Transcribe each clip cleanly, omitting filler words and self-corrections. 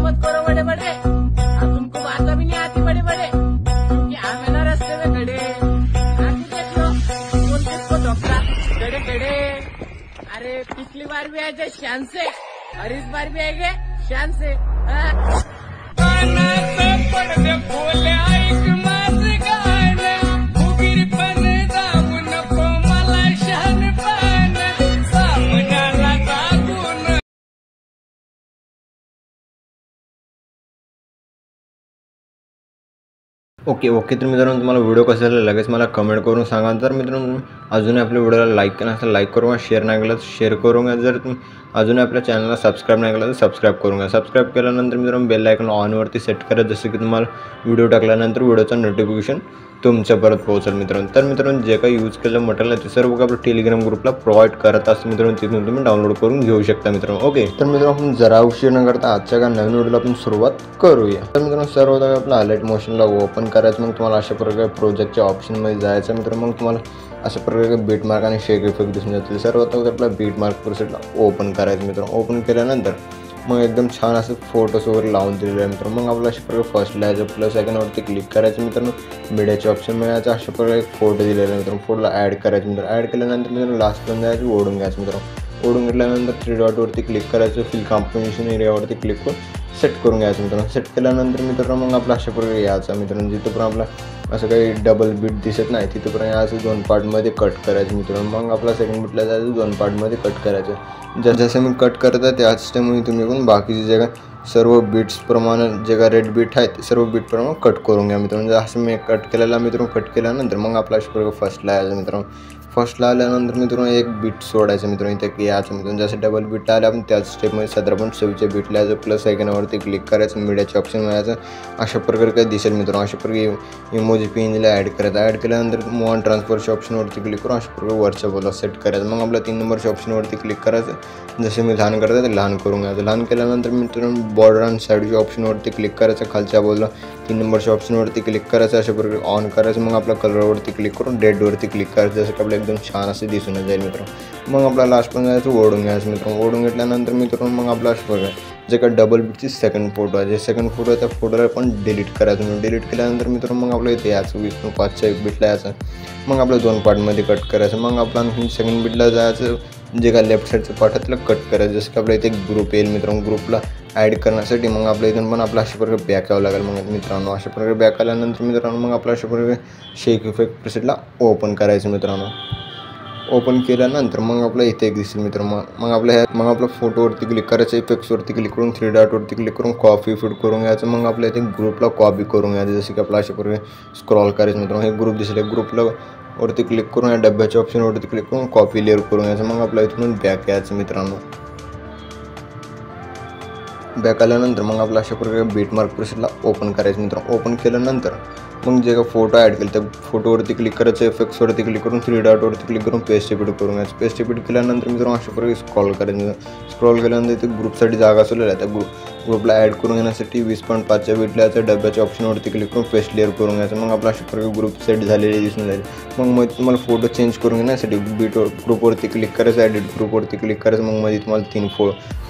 मत करो बड़े बड़े, अब तुमको बात भी नहीं आती बड़े बड़े, क्योंकि हम है ना रास्ते में खड़े। आगे देख लो कौन किसको धोखा, खड़े खड़े। अरे पिछली बार भी आए थे शान से और इस बार भी आएंगे शान से। ओके तर मित्रांनो तुम्हाला व्हिडिओ कसा झाला लगेच मला कमेंट करून सांगा। तर मित्रांनो अजून आपल्या व्हिडिओला लाईक केला असेल लाईक करून घ्या, शेअर नाही केला तर शेअर करून घ्या। जर तुम्ही अजून आपल्या चॅनलला सबस्क्राईब नाही केला तर सबस्क्राईब करून घ्या। सबस्क्राईब केल्यानंतर मित्रांनो बेल आयकॉन ऑनवरती सेट करा, जसं की तुम्हाला व्हिडिओ टाकल्यानंतर व्हिडिओचं नोटिफिकेशन तुमच्यापर्यंत पोहोचेल मित्रांनो। तर मित्रांनो जे काही यूज केलेलं मटेरियल आहे ते सर्व आपल्या टेलिग्राम ग्रुपला प्रोव्हाइड करत असतो मित्रांनो, तिथून तुम्ही डाउनलोड करून घेऊ शकता मित्रांनो। ओके तर मित्रांनो आपण जरा उशीर न करता आजच्या का नवीन व्हिडिओला आपण सुरुवात करूया। तर मित्रांनो सर्वप्रथम आपला हायलाइट मोशनला ओपन करायचं, मग तुम्हाला अशा प्रकारे प्रोजेक्टच्या ऑप्शनमध्ये जायचं मित्रांनो। मग तुम्हाला अशा प्रकारे बीट मार्क आणि शेक इफेक्ट दिसून जातील। सर्वप्रथम आपला बीट मार्क प्रोसेसला ओपन करायचं मित्रांनो। ओपन केल्यानंतर मग एकदम छान असं फोटोज वगैरे लावून दिलेलं आहे मित्रांनो। मग आपला अशा प्रकारे फर्स्ट लायचं प्लस आयकॉनवरती क्लिक करायचं मित्रांनो, मीडियाचे ऑप्शन मिळायचं। अशा प्रकारे एक फोटो दिलेला आहे मित्रांनो, फोटोला ॲड करायचं मित्रांनो। ॲड केल्यानंतर मित्रांनो लास्ट पण जायचं, ओढून घ्यायचं मित्रांनो। ओढून घेतल्यानंतर 3 डॉटवरती क्लिक करायचं, फिल कॉम्पोजिशन एरियावरती क्लिक करून सेट करून घ्यायचं मित्रांनो। सेट केल्यानंतर मित्रांनो मग आपला अशा प्रकारे यायचं मित्रांनो, जिथं पण आपला असं काही डबल बीट दिसत नाही तिथपर्यंत यायचं, 2 पार्टमध्ये कट करायचं मित्रांनो। मग आपला सेकंड बीटला जायचं, 2 पार्टमध्ये कट करायचं। जसं मी कट करत आहे त्याच टाईममध्ये तुम्ही पण बाकीची जगा सर्व बीट्सप्रमाणे जे का रेड बीट आहेत सर्व बीटप्रमाणे कट करून घ्या मित्रांनो। असं मी कट केलेला मित्रांनो, कट केल्यानंतर मग आपला अशा प्रकारे फर्स्टला यायचं मित्रांनो। फर्स्टला आल्यानंतर मित्रांनो एक बीट सोडायचं मित्रांनो, इथे यायचं मित्रांनो। जसं डबल बीट आले आपण त्याच स्टेपमध्ये 17.26 बीटला यायचं, प्लस आयकॉनवरती क्लिक करायचं, मीडियाचे ऑप्शन मिळायचं। अशा प्रकारे काय दिसेल मित्रांनो, अशा प्रकारे इमोजी पिनला ॲड करायचं। ॲड केल्यानंतर मूव ऑन ट्रान्सफरच्या ऑप्शनवरती क्लिक करून अशा प्रकारे वरच्या बोला सेट करायचं। मग आपल्या 3 नंबरच्या ऑप्शनवरती क्लिक करायचं, जसे मी लहान करतो ते लहान करून घ्यायचं। लहान केल्यानंतर मित्रांनो बॉर्डर आणि साईडच्या ऑप्शनवरती क्लिक करायचं, खालच्या बोलला 3 नंबरच्या ऑप्शनवरती क्लिक करायचं, अशा प्रकारे ऑन करायचं। मग आपल्या कलरवरती क्लिक करून रेडवरती क्लिक करायचं, जसं की आपलं एकदम छान असं दिसून जाईल मित्रांनो। मग आपला लास्ट पण जायचं, ओढून घ्यायचं मित्रांनो। ओढून घेतल्यानंतर मित्रांनो मग आपला अशा प्रकारे जे का डबल बीटची सेकंड फोटो आहे, जे सेकंड फोटो आहे त्या फोटोला पण डिलीट करायचं। डिलीट केल्यानंतर मित्रांनो मग आपलं इथे यायचं 20.5च्या एक बीटला यायचं, मग आपलं 2 पार्टमध्ये कट करायचं। मग आपलं आणखी सेकंड बीटला जायचं, जे का लेफ्ट साईडचं पार्ट आहे त्याला कट करायचं, जसं की आपल्या इथे एक ग्रुप येईल मित्रांनो। ग्रुपला ॲड करण्यासाठी मग आपल्या इथून पण आपला अशा प्रकारे बॅक यावं लागेल मग मित्रांनो। अशा प्रकारे बॅक आल्यानंतर मित्रांनो मग आपला अशा प्रकारे शेक इफेक्ट प्रेसेटला ओपन करायचं मित्रांनो। ओपन केल्यानंतर मग आपला इथे एक दिसेल मित्रांनो। मग आपल्या फोटोवरती क्लिक करायचं, इफेक्ट्सवरती क्लिक करून 3 डॉटवरती क्लिक करून कॉपी फिट करून घ्यायचं। मग आपल्या इथे ग्रुपला कॉपी करून घ्यायचं, जसं की आपला अशा प्रकारे स्क्रॉल करायचं मित्रांनो। हे ग्रुप दिसेल, ग्रुपला वरती क्लिक करून या डब्याच्या ऑप्शनवरती क्लिक करून कॉपी लेअर करून घ्यायचं। मग आपल्या इथून बॅक यायचं मित्रांनो। बॅक आल्यानंतर मग आपला अशा प्रकारे बीट मार्क प्रेसेटला ओपन करायचं मित्रांनो। ओपन केल्यानंतर मग जे का फोटो ॲड केलं त्या फोटोवरती क्लिक करायचं, इफेक्ट्सवरती क्लिक करून 3 डॉटवरती क्लिक करून पेस्ट रिपीट करून घ्यायचं। पेस्ट रिपीट केल्यानंतर मित्रांनो अशा प्रकारे स्क्रॉल करायचं। स्क्रॉल केल्यानंतर इथे ग्रुपसाठी जागा सोडलेला आहे, त्या ग्रुपला ॲड करून घेण्यासाठी 20.5च्या बीटला याचं डब्याच्या ऑप्शनवरती क्लिक करून पेस्ट लेअर करून घ्यायचं। मग आपला अशा प्रकारे ग्रुप सेट झालेले दिसून जाईल। मग तुम्हाला फोटो चेंज करून घेण्यासाठी ग्रुपवरती क्लिक करायचं, ॲडिट ग्रुपवरती क्लिक करायचं। मग मध्ये तुम्हाला 3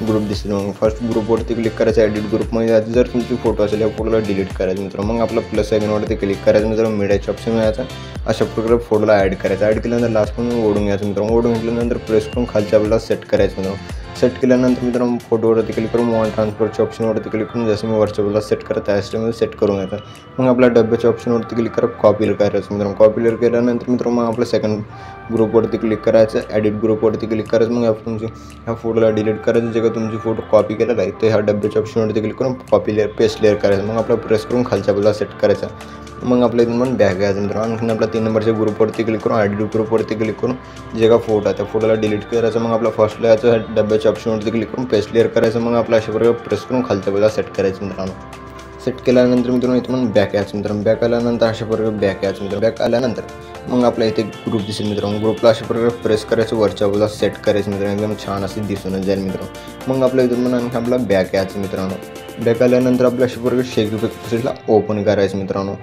ग्रुप दिसतील। मग फर्स्ट ग्रुपवरती क्लिक करायचं, ॲडिट ग्रुपमध्ये जर तुमची फोटो असेल या फोटोला डिलीट करायचं मित्रांनो। मग आपला प्लस आयकॉनवरती क्लिक करायचं मित्रांनो, मीडियाचे ऑप्शन मिळायचं, अशा प्रकारे फोटोला ॲड करायचं। ॲड केल्यानंतर लास्ट पण ओढून घ्यायचं मित्रांनो। ओढून घेतल्यानंतर प्रेस करून खालच्या आपल्याला सेट करायचं मित्रांनो। सेट केल्यानंतर मित्रांनो फोटोवरती क्लिक करून मूव ऑन ट्रान्सफरच्या ऑप्शनवरती क्लिक करून जसं मी वरच्या बाजूला सेट करत त्या स्टेपमध्ये सेट करून घ्यायचं। मग आपल्या डब्याच्या ऑप्शनवरती क्लिक करा, कॉपी करायचं मित्रांनो। कॉपी केल्यानंतर मित्रांनो मग आपलं सेकंड ग्रुपवरती क्लिक करायचं, ॲडिट ग्रुपवरती क्लिक करायचं। मग ह्या फोटोला डिलीट करायचं, जे का तुमची फोटो कॉपी केलेला आहे ते ह्या डब्याच्या ऑप्शनवरती क्लिक करून कॉपी लेअर पेस्ट लेअर करायचं। मग आपलं प्रेस करून खालच्या बाजूला सेट करायचं। मग आपल्या इथून पण बॅक घ्यायचं मित्रांनो। आणखी आपला 3 नंबरच्या ग्रुपवरती क्लिक करून ॲडिट ग्रुपवरती क्लिक करून जे का फोटो आहे त्या फोटोला डिलीट करायचं। मग आपला फर्स्टला याचं डब्याच्या ऑप्शनवरती क्लिक करून पेस्ट लेअर करायचं। मग आपल्या अशा प्रकारे प्रेस करून खालच्या बाजूला सेट करायचं मित्रांनो। सेट केल्यानंतर मित्रांनो इथून बॅक यायचं मित्रांनो। बॅक आल्यानंतर अशा प्रकारे बॅक यायचं मित्रांनो। बॅक आल्यानंतर मग आपल्या इथे ग्रुप दिसेल मित्रांनो। ग्रुपला अशा प्रकारे प्रेस करायचं, वरच्या बाजूला सेट करायचं मित्रांनो, एकदम छान असे दिसून जाईल मित्रांनो। मग आपल्या इथून पण आणखी आपला बॅक यायचं मित्रांनो। बॅक आल्यानंतर आपल्या अशा प्रकारे शेक इफेक्ट प्रेसेटला ओपन करायचं मित्रांनो।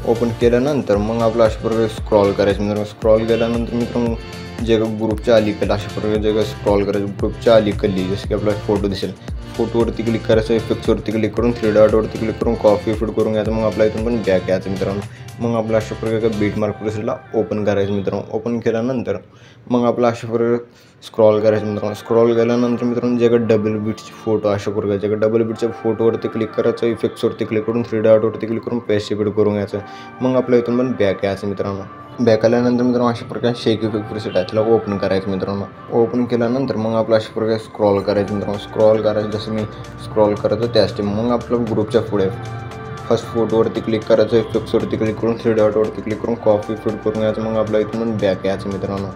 ओपन केल्यानंतर मग आपलं अशा प्रकारे स्क्रॉल करायचं मित्रांनो। स्क्रॉल केल्यानंतर मित्रांनो जे ग्रुपच्या अलीकडे अशा प्रकारे जे स्क्रॉल करायचं, ग्रुपच्या अलीकडली जसं की आपला फोटो दिसेल फोटोवरती क्लिक करायचं, इफेक्ट्सवरती क्लिक करून 3 डॉटवरती क्लिक करून कॉपी फिट करून घ्यायचं. मग आपला इथून पण बॅक यायचं मित्रांनो. मग आपला अशा प्रकारे बीट मार्क प्रेसला ओपन करायचं मित्रांनो. ओपन केल्यानंतर मग आपला अशा प्रकारे स्क्रॉल करायचं मित्रांनो. स्क्रॉल केल्यानंतर मित्रांनो जे काही डबल बीटचे फोटो अशा प्रकारे जे काही डबल बीटच्या फोटोवरती क्लिक करायचं, इफेक्ट्सवरती क्लिक करून 3 डॉटवरती क्लिक करून पेस्ट फिट करून घ्यायचं. मग आपल्या इथून पण बॅक यायचं मित्रांनो. बॅक आल्यानंतर मित्रांनो अशा प्रकारे शेक इफेक्ट प्रेसेट आहे त्याला ओपन करायचं मित्रांनो. ओपन केल्यानंतर मग आपलं अशा प्रकारे स्क्रॉल करायचं मित्रांनो. स्क्रॉल करायचं जसं मी स्क्रॉल करायचं त्याच टाईम मग आपलं ग्रुपच्या पुढे फर्स्ट फोटोवरती क्लिक करायचं, इफेक्ट्सवरती क्लिक करून 3 डॉटवरती क्लिक करून कॉपी फिट करून घ्यायचं. मग आपल्या इथून पण बॅक यायचं मित्रांनो.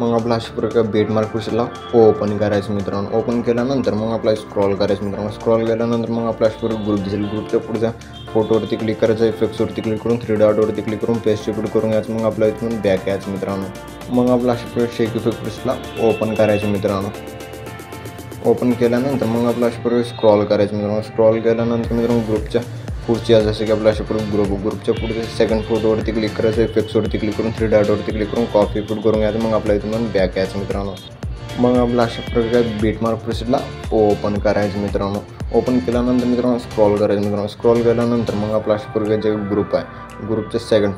मग आपला अशा प्रकारे बीट मार्क प्रेसला ओपन करायचं मित्रांनो. ओपन केल्यानंतर मग आपला स्क्रॉल करायचं मित्रांनो. स्क्रॉल केल्यानंतर मग आपला अशा प्रकारे ग्रुप दिसेल. ग्रुपच्या पुढच्या फोटोवरती क्लिक करायचं, इफेक्ट्सवरती क्लिक करून 3 डॉटवरती क्लिक करून पेस्ट फिट करून घ्यायचं. मग आपल्या इथून बॅक यायचं मित्रांनो. मग आपला अशा प्रकारे शेक इफेक्ट प्रेसला ओपन करायचं मित्रांनो. ओपन केल्यानंतर मग आपला अशा प्रकारे स्क्रॉल करायचं मित्रांनो. स्क्रॉल केल्यानंतर मित्रांनो ग्रुपच्या पुढच्या जसं की आपला अशा प्रकारे ग्रुपच्या पुढच्या सेकंड फोटोवरती क्लिक करायचं, इफेक्ट्सवरती क्लिक करून 3 डॉटवरती क्लिक करून कॉपी फिट करून घ्यायचं. मग आपल्या इथून बॅक यायचं मित्रांनो. मग आपला अशा प्रकारे बीट मार्क प्रेसला ओपन करायचं मित्रांनो. ओपन केल्यानंतर मित्रांनो स्क्रॉल करायचं मित्रांनो. स्क्रॉल केल्यानंतर मग आपला अशा प्रकारे जे ग्रुप आहे ग्रुपचे सेकंड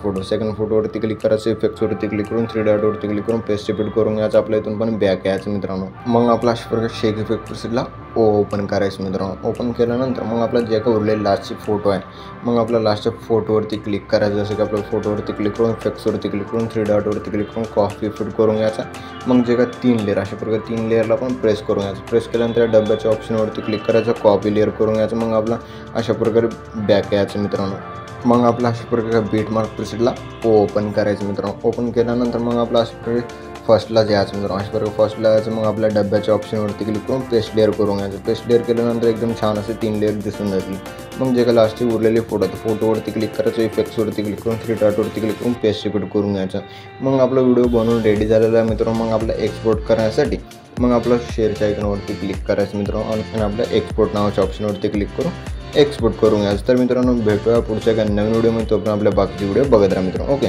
फोटोवरती क्लिक करायचं, इफेक्ट्सवरती क्लिक करून 3 डॉटवरती क्लिक करून पेस्ट फिट करून घ्यायचं. आपल्या इथून पण बॅक यायचं मित्रांनो. मग आपला अशा प्रकारे शेक इफेक्ट प्रेसला ओपन करायचं मित्रांनो. ओपन केल्यानंतर मग आपला जे काही उरलेले लास्टचे फोटो आहे मग आपल्या लास्टच्या फोटोवरती क्लिक करायचं. जसं की आपल्या फोटोवरती क्लिक करून इफेक्ट्सवरती क्लिक करून 3 डॉटवरती क्लिक करून कॉपी फिट करून घ्यायचा. मग जे काही 3 लेअर अशा प्रकारे 3 लेअरला पण प्रेस करून घ्यायचं. प्रेस केल्यानंतर डब्याच्या ऑप्शनवरती क्लिक करायचं, कॉपी लेअर करून घ्यायचं. मग आपला अशा प्रकारे बॅक यायचं मित्रांनो. मग आपला अशा प्रकारे बीट मार्क प्रेसला ओपन करायचं मित्रांनो. ओपन केल्यानंतर मग आपला अशा प्रकारे फर्स्टला जायचं मित्रांनो. अशा प्रकारे फर्स्टला जायचं. मग आपल्या डब्याच्या ऑप्शनवरती क्लिक करून पेस्ट लेअर करून घ्यायचं. पेस्ट लेअर केल्यानंतर एकदम छान असे 3 लेअर दिसून जातील. मग जे काही लास्टचे उरलेले फोटोवरती क्लिक करायचं, इफेक्ट्सवरती क्लिक करून 3 डॉटवरती क्लिक करून पेस्ट फिट करून घ्यायचं. मग आपला व्हिडिओ बनवून रेडी झालेला आहे मित्रांनो. मग आपला एक्सपोर्ट करण्यासाठी मग आपलं शेअरच्या आयकॉनवरती क्लिक करायचं मित्रांनो आणि आपल्या एक्सपोर्ट नावाच्या ऑप्शनवरती क्लिक करून एक्सपोर्ट करून घ्यायचं. तर मित्रांनो भेटूया पुढच्या काही नवीन व्हिडिओमध्ये. तोपर्यंत आपल्या बाकीचे व्हिडिओ बघत राहा मित्रांनो. ओके.